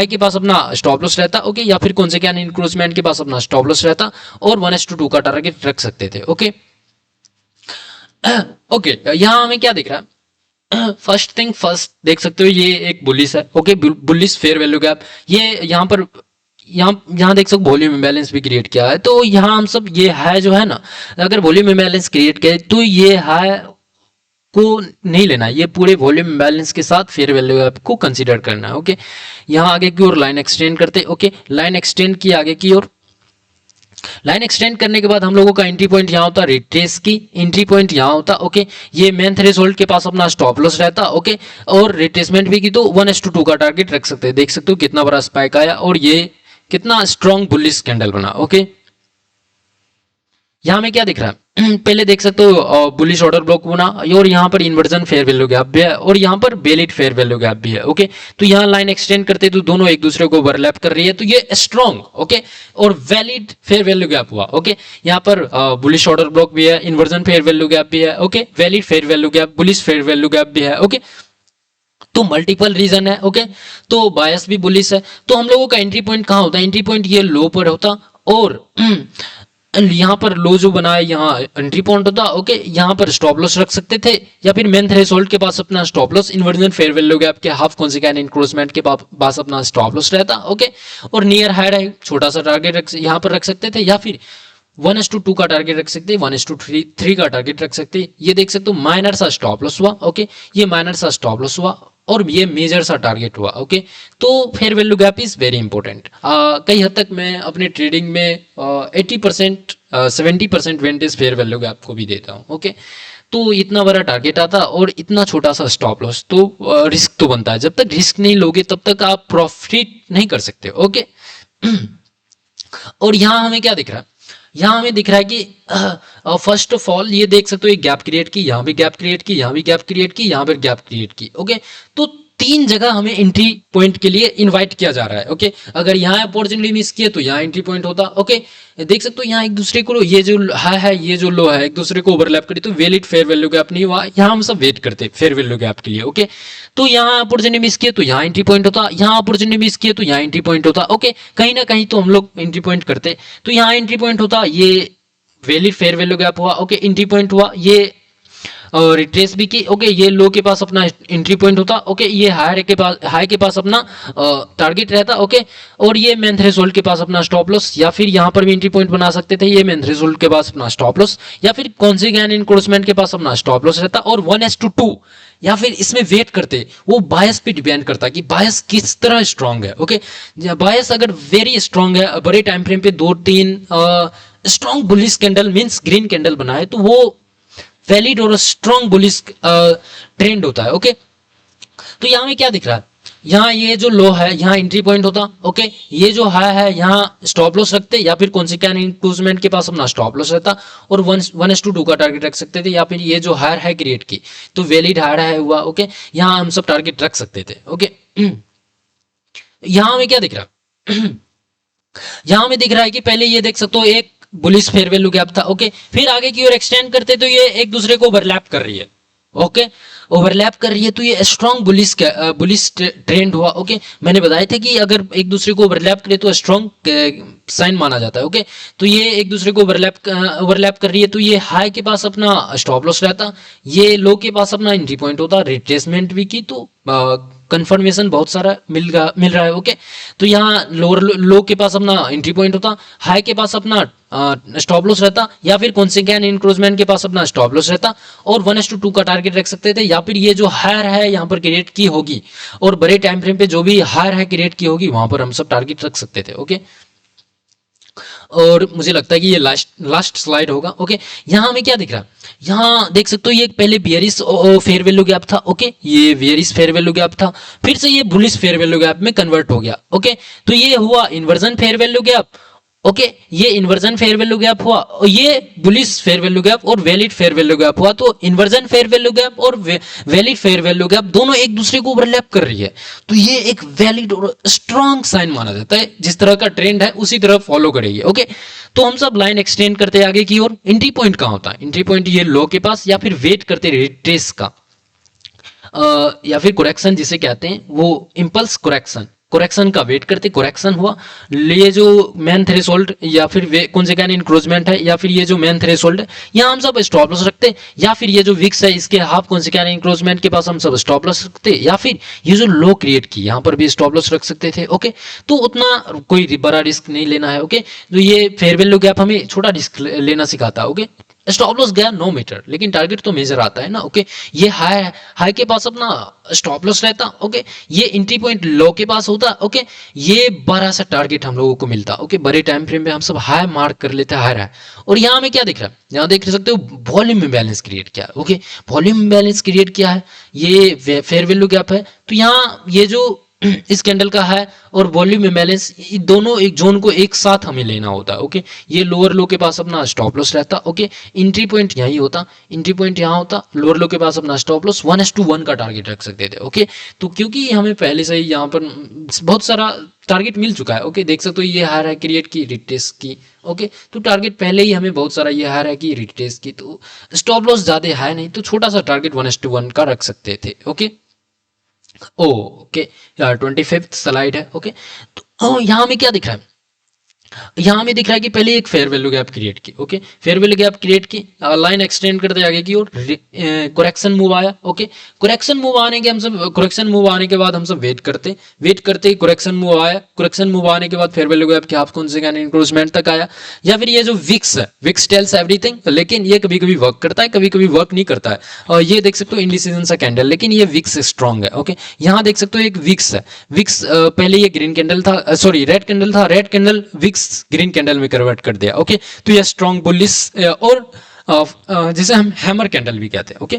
के पास अपना स्टॉप लॉस रहता। ओके, या फिर कौन से क्या इंक्रोचमेंट के पास अपना स्टॉप लॉस रहता, और 1:2 का टारगेट रख सकते थे। ओके, ओके, यहाँ हमें क्या दिख रहा है, फर्स्ट थिंग फर्स्ट देख सकते हो ये एक बुलिश है। Okay, bullish fair value gap, ये यहाँ देख सकते हो वॉल्यूम इम्बैलेंस भी क्रिएट किया है। तो यहाँ हम सब ये हाई जो है ना, अगर वॉल्यूम इम्बैलेंस क्रिएट किया तो ये हाई को नहीं लेना, ये पूरे वॉल्यूम इम्बैलेंस के साथ फेयर वैल्यू गैप को कंसीडर करना है। ओके, यहाँ आगे की ओर लाइन एक्सटेंड करते। ओके, लाइन एक्सटेंड की आगे की ओर, लाइन एक्सटेंड करने के बाद हम लोगों का एंट्री पॉइंट यहाँ होता, रिट्रेस की एंट्री पॉइंट यहाँ होता। ओके, ये मेन थ्रेशोल्ड के पास अपना स्टॉप लॉस रहता। ओके, और रिट्रेसमेंट भी की तो 1:2 का टारगेट रख सकते हैं। देख सकते हो कितना बड़ा स्पाइक आया और ये कितना स्ट्रॉन्ग बुलिश कैंडल बना। ओके, यहाँ में क्या दिख रहा है पहले देख सकते हो बुलिश ऑर्डर ब्लॉक बना, और यहाँ पर इन्वर्जन फेयर वैल्यू गैप भी है, और यहाँ पर बेलिट फेयर वैल्यू गैप भी है। ओके, तो यहाँ लाइन एक्सटेंड करते तो दोनों एक दूसरे को ओवरलैप कर रही है, तो ये स्ट्रॉन्ग ओके और वैलिड फेयर वैल्यू गैप हुआ। ओके, यहाँ पर बुलिश ऑर्डर ब्लॉक भी है, इन्वर्जन फेयर वैल्यू गैप भी है। Okay, valid fair value gap, bullish fair value gap भी है। ओके, तो मल्टीपल रीजन है। ओके, तो बायस भी बुलिश है। तो हम लोगों का एंट्री पॉइंट कहाँ होता है, एंट्री पॉइंट ये लो पर होता, और यहाँ पर लो जो बना है यहाँ एंट्री पॉइंट होता। ओके, यहाँ पर स्टॉप लॉस रख सकते थे, या फिर मेन थ्रेशोल्ड के पास अपना stop loss, inversion fair value gap के हाफ कॉन्सिक्वेंट इंक्रोचमेंट के पास अपना स्टॉप लॉस रहता। ओके, और नियर हायर है छोटा सा टारगेट यहाँ पर रख सकते थे, या फिर 1:2 का टारगेट रख सकते हैं, 1:3 का टारगेट रख सकते हैं। ये देख सकते हो माइनर सा स्टॉप लॉस हुआ। ओके, ये माइनर सा स्टॉप लॉस हुआ और ये मेजर सा टारगेट हुआ। ओके, तो fair value gap is very important. कई हद तक मैं अपने ट्रेडिंग में 80% 70% वेंटेज फेयर वैल्यू गैप को भी देता हूँ। ओके, तो इतना बड़ा टारगेट आता और इतना छोटा सा स्टॉप लॉस, तो रिस्क तो बनता है। जब तक रिस्क नहीं लोगे तब तक आप प्रॉफिट नहीं कर सकते। ओके, और यहाँ हमें क्या दिख रहा है, यहाँ हमें दिख रहा है कि फर्स्ट ऑफ ऑल ये देख सकते हो एक गैप क्रिएट की, यहाँ भी गैप क्रिएट की, यहाँ भी गैप क्रिएट की, यहाँ पर गैप क्रिएट की। ओके, तो तीन जगह हमें एंट्री पॉइंट के लिए इनवाइट किया जा रहा है। ओके, अगर यहाँ अपॉर्चुनिटी मिस किए तो यहाँ एंट्री पॉइंट होता। ओके, देख सकते हो यहाँ एक दूसरे को, ये जो हाई है ये जो लो है, एक दूसरे को ओवरलैप करे तो वैलिड फेयर वैल्यू गैप नहीं हुआ, यहाँ हम सब वेट करते फेयर वैल्यू गैप के लिए। ओके, तो यहाँ अपॉर्चुनिटी मिस किए तो यहाँ एंट्री पॉइंट होता, यहाँ अपॉर्चुनिटी मिस किए तो यहाँ एंट्री पॉइंट होता। ओके, कहीं ना कहीं तो हम लोग एंट्री पॉइंट करते, तो यहाँ एंट्री पॉइंट होता, ये वैलिड फेयर वैल्यू गैप हुआ। ओके, एंट्री पॉइंट हुआ, ये और रिट्रेस भी की। ओके, ये लो के पास अपना एंट्री पॉइंट होता। ओके, ये हाई के पास अपना टारगेट रहता। ओके, और ये मेन थ्रेशोल्ड के पास अपना स्टॉप लॉस, या फिर यहाँ पर भी एंट्री पॉइंट बना सकते थे, ये मेन थ्रेशोल्ड के पास अपना स्टॉप लॉस, या फिर कॉन्सिग्यूएंट इनक्रोचमेंट के पास अपना स्टॉप लॉस रहता। और 1:2, या फिर इसमें वेट करते, वो बायस पे डिपेंड करता कि बायस किस तरह स्ट्रांग है। ओके, बायस अगर वेरी स्ट्रांग है, बड़े टाइम फ्रेम पे 2-3 strong bullish candle means green candle बना है, तो वो वैलिड और स्ट्रॉन्ग बुलिश ट्रेंड होता है। ओके, तो यहाँ में क्या दिख रहा है, यहाँ ये जो लो है यहाँ एंट्री पॉइंट होता। ओके, ये जो हाई है यहाँ स्टॉप लॉस रखते, या फिर कॉन्सिक्वेंट इंक्लूजमेंट के पास अपना स्टॉप लॉस रहता, और 1:2 का टारगेट रख सकते थे, या फिर ये जो हायर है क्रिएट की तो वैलिड हायर है हुआ। ओके, यहाँ हम सब टारगेट रख सकते थे। ओके, यहाँ में क्या दिख रहा है यहाँ में दिख रहा है कि पहले ये देख सकते हो एक बुलिश फेयर वैल्यू गैप था। ओके, फिर आगे की ओर एक्सटेंड करते तो ये एक दूसरे को ओवरलैप कर रही है। ओके, ओवरलैप कर रही है तो ये स्ट्रॉन्ग बुलिश ट्रेंड हुआ। ओके, मैंने बताया था कि अगर एक दूसरे को ओवरलैप करे तो स्ट्रॉन्ग साइन माना जाता है। ओके, तो ये एक दूसरे को ओवरलैप कर रही है, तो ये हाई के पास अपना स्टॉप लॉस रहता, ये लो के पास अपना एंट्री पॉइंट होता, रिट्रेसमेंट भी की तो कंफर्मेशन बहुत सारा मिल रहा है। ओके, तो यहाँ लोअर लो के पास अपना एंट्री पॉइंट होता, हाई के पास अपना स्टॉप लॉस रहता, या फिर कॉन्सिक्वेंट इंक्रोचमेंट के पास अपना स्टॉप लॉस रहता, और 1:2 का टारगेट रख सकते थे, या फिर ये जो हायर है यहाँ पर क्रिएट की होगी, और बड़े टाइम फ्रेम पे जो भी हायर है क्रिएट की होगी वहां पर हम सब टारगेट रख सकते थे। ओके, और मुझे लगता है कि ये लास्ट स्लाइड होगा। ओके, यहाँ हमें क्या दिख रहा है, यहाँ देख सकते हो ये पहले बियरिश फेयर वैल्यू गैप था। ओके, ये बियरिश फेयर वैल्यू गैप था, फिर से ये बुलिश फेयर वैल्यू गैप में कन्वर्ट हो गया। ओके, तो ये हुआ inversion fair value gap. Okay, ये इन्वर्जन फेयर वैल्यू गैप हुआ, और ये बुलिश फेयर वैल्यू गैप और वैलिड फेयर वैल्यू गैप हुआ। तो इन्वर्जन फेयर वैल्यू गैप और वैलिड फेयर वैल्यू गैप दोनों एक दूसरे को ओवरलैप कर रही है, तो ये एक वैलिड और स्ट्रॉन्ग साइन माना जाता है। जिस तरह का ट्रेंड है उसी तरह फॉलो करेगी। ओके, तो हम सब लाइन एक्सटेंड करते हैं आगे की ओर। एंट्री पॉइंट कहाँ होता है, एंट्री पॉइंट ये लो के पास, या फिर वेट करते रिट्रेस का, या फिर करेक्शन जिसे कहते हैं, वो इंपल्स करेक्शन का वेट करते, करेक्शन हुआ, ये जो मेन थ्रेशोल्ड या फिर कॉन्सिक्वेंट इंक्रोचमेंट है, या फिर ये जो मेन थ्रेशोल्ड है यहाँ हम सब स्टॉप लॉस रखते, या फिर ये जो विक्स है इसके हाफ कॉन्सिक्वेंट इंक्रोचमेंट के पास हम सब स्टॉप लॉस रखते, या फिर ये जो लो क्रिएट की यहाँ पर भी स्टॉप लॉस रख सकते थे। ओके, तो उतना कोई बड़ा रिस्क नहीं लेना है। ओके, तो ये फेयर वैल्यू गैप हमें छोटा रिस्क लेना सिखाता है। ओके, स्टॉप लॉस गया नो मीटर, लेकिन टारगेट तो मेजर आता है ना। ओके, ये हाई के पास अपना स्टॉप लॉस रहता। ओके, ये एंट्री पॉइंट लो के पास होता। ओके, ये बड़ा सा टारगेट हम लोगों को मिलता। ओके, बड़े टाइम फ्रेम में हम सब हाई मार्क कर लेते हैं, हाई है। और यहाँ में क्या दिख रहा है, यहाँ देख सकते हो वॉल्यूम इम्बैलेंस क्रिएट किया है। ओके, वॉल्यूम इम्बैलेंस क्रिएट किया है, ये फेयर वैल्यू गैप है। तो यहाँ ये जो इस कैंडल का है और वॉल्यूम इम्बैलेंस, दोनों एक जोन को एक साथ हमें लेना होता है। ओके, ये लोअर लो के पास अपना स्टॉप लॉस रहता। ओके, एंट्री पॉइंट यही होता, एंट्री पॉइंट यहाँ होता, लोअर लो के पास अपना स्टॉप लॉस 1:1 का टारगेट रख सकते थे। ओके, तो क्योंकि हमें पहले से ही यहाँ पर बहुत सारा टारगेट मिल चुका है। ओके, देख सकते हो ये हायर है क्रिएट की, रिटेस्ट की। ओके, तो टारगेट पहले ही हमें बहुत सारा ये हायर है की, रिटेस्ट की, तो स्टॉप लॉस ज्यादा है नहीं, तो छोटा सा टारगेट 1:1 का रख सकते थे। ओके, ओके, 25th स्लाइड है। ओके, तो यहाँ में क्या दिख रहा है, यहाँ में दिख रहा है कि पहले एक फेयर वैल्यू गैप क्रिएट की। Okay, fair value gap create की, लाइन एक्सटेंड करते आगे की और करेक्शन मूव आया। ओके, करेक्शन मूव आने के बाद हम सब वेट करते ही करेक्शन मूव आया, करेक्शन मूव आने के बाद फेयर वैल्यू गैप के हाफ कॉन्सिक्वेंट इंक्रोचमेंट तक आया, या फिर ये जो विक्स है, विक्स टेल्स एवरीथिंग, लेकिन ये कभी कभी वर्क करता है, कभी कभी वर्क नहीं करता है। और ये देख सकते हो इंडिसीजन सा कैंडल, लेकिन ये विक्स स्ट्रॉन्ग है। ओके, यहाँ देख सकते हो एक विक्स है, विक्स पहले ये ग्रीन कैंडल था, सॉरी रेड कैंडल था, red candle wicks green candle में कन्वर्ट कर दिया। ओके, तो ये स्ट्रॉन्ग बुलिश और जिसे हम हैमर कैंडल भी कहते हैं। ओके,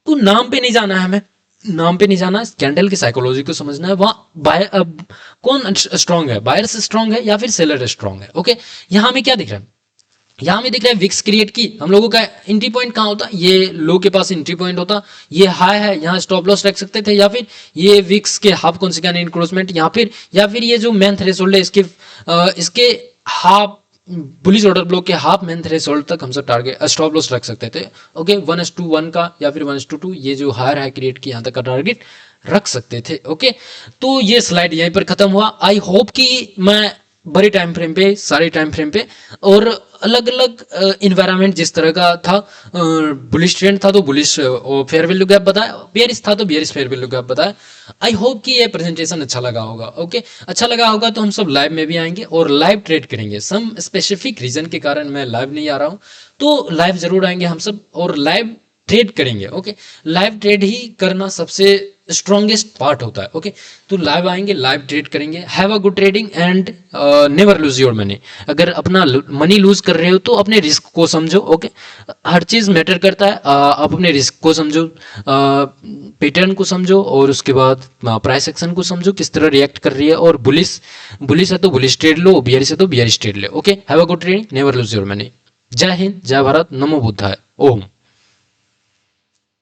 तो नाम पे नहीं जाना है हमें, नाम पे नहीं जाना, कैंडल की साइकोलॉजी को समझना है। वहां कौन स्ट्रॉन्ग है, बायर्स स्ट्रॉन्ग है या फिर सेलर स्ट्रॉन्ग है। ओके, यहां में क्या दिख रहा है, यहाँ में दिख रहा है विक्स क्रिएट की, हम लोगों का एंट्री पॉइंट कहाँ होता, ये लो के पास एंट्री पॉइंट होता, ये हाई है, यहाँ स्टॉप लॉस रख सकते थे, या फिर ये विक्स के हाफ कॉन्सिक्वेंट इंक्रोचमेंट, या फिर ये जो मेन थ्रेशोल्ड है इसके हाफ बुलिश ऑर्डर ब्लॉक के हाफ मेन थ्रेशोल्ड तक हम सब टारगेट स्टॉप लॉस रख सकते थे। ओके 1:1 का या फिर 1:2 ये जो हायर है क्रिएट की यहाँ तक का टारगेट रख सकते थे। ओके तो ये स्लाइड यहीं पर खत्म हुआ। आई होप कि मैं बड़े टाइम फ्रेम पे, सारे टाइम फ्रेम पे और अलग अलग इन्वायरमेंट जिस तरह का था, बुलिश ट्रेंड था तो बुलिश फेयर वैल्यू गैप बताया, बेयरिश था तो बेयरिश फेयर वैल्यू गैप बताया। आई होप कि ये प्रेजेंटेशन अच्छा लगा होगा। ओके अच्छा लगा होगा तो हम सब लाइव में भी आएंगे और लाइव ट्रेड करेंगे। सम स्पेसिफिक रीजन के कारण मैं लाइव नहीं आ रहा हूँ, तो लाइव जरूर आएंगे हम सब और लाइव ट्रेड करेंगे। ओके लाइव ट्रेड ही करना सबसे स्ट्रॉन्गेस्ट पार्ट होता है। ओके तो लाइव आएंगे, लाइव ट्रेड करेंगे। Have a good trading and never lose your money. अगर अपना मनी लूज कर रहे हो तो अपने रिस्क को समझो। ओके हर चीज मैटर करता है, आप अपने रिस्क को समझो, पैटर्न को समझो और उसके बाद प्राइस एक्शन को समझो किस तरह रिएक्ट कर रही है। और बुलिश है तो बुलिश ट्रेड लो, बियरिश है तो bearish trade low. Okay have a good trading, never lose your money. जय हिंद, जय भारत, नमो बुद्धाय, ओम।